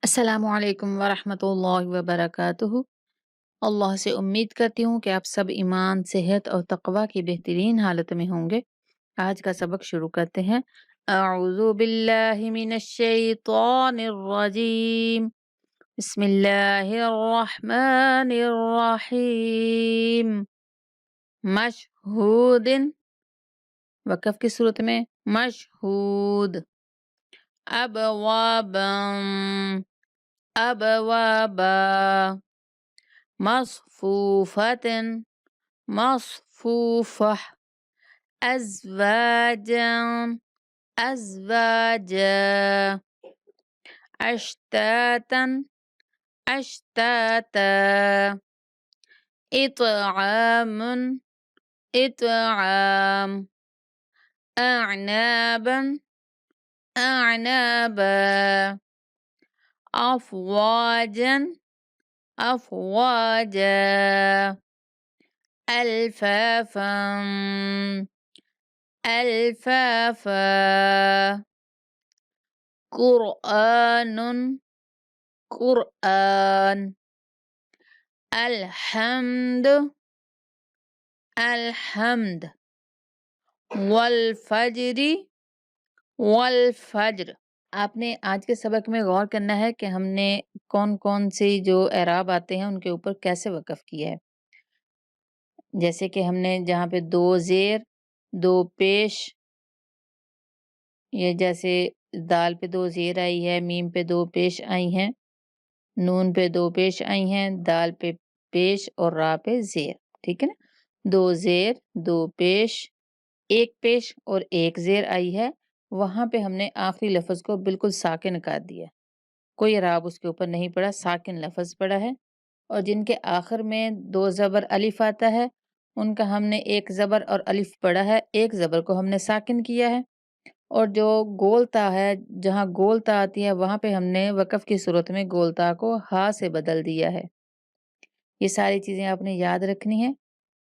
السلام علیکم ورحمۃ اللہ وبرکاتہ۔ اللہ سے امید کرتی ہوں کہ آپ سب ایمان، صحت اور تقوی کی بہترین حالت میں ہوں گے۔ آج کا سبق شروع کرتے ہیں۔ اعوذ باللہ من الشیطان الرجیم، بسم اللہ الرحمن الرحیم۔ مشہود، وقف کی صورت میں مشہود۔ ابوابا، ابوابا۔ مصفوفة، مصفوفة۔ ازواجا، ازواجا۔ اشتاتا، اشتاتا۔ اطعام، اطعام۔ اعنابا، اعنابا۔ افواجا، افواجا۔ الفافا، الفافا۔ قرآن، قرآن۔ الحمد، الحمد۔ والفجر، والفجر۔ آپ نے آج کے سبق میں غور کرنا ہے کہ ہم نے کون کون سی جو اعراب آتے ہیں ان کے اوپر کیسے وقف کیا ہے۔ جیسے کہ ہم نے جہاں پہ دو زیر، دو پیش، یہ جیسے دال پہ دو زیر آئی ہے، میم پہ دو پیش آئی ہیں، نون پہ دو پیش آئی ہیں، دال پہ پیش اور را پہ زیر، ٹھیک ہے نا۔ دو زیر، دو پیش، ایک پیش اور ایک زیر آئی ہے، وہاں پہ ہم نے آخری لفظ کو بالکل ساکن کر دیا، کوئی اعراب اس کے اوپر نہیں پڑا، ساکن لفظ پڑا ہے۔ اور جن کے آخر میں دو زبر الف آتا ہے ان کا ہم نے ایک زبر اور الف پڑھا ہے، ایک زبر کو ہم نے ساکن کیا ہے۔ اور جو گول تا ہے، جہاں گول تا آتی ہے وہاں پہ ہم نے وقف کی صورت میں گول تا کو ہا سے بدل دیا ہے۔ یہ ساری چیزیں آپ نے یاد رکھنی ہے۔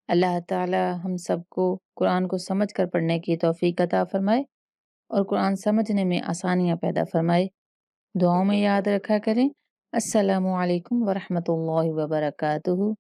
اللہ تعالی ہم سب کو قرآن کو سمجھ کر پڑھنے کی توفیق عطا فرمائے اور قرآن سمجھنے میں آسانیاں پیدا فرمائے۔ دعاؤں میں یاد رکھا کریں۔ السلام علیکم ورحمۃ اللہ وبرکاتہ۔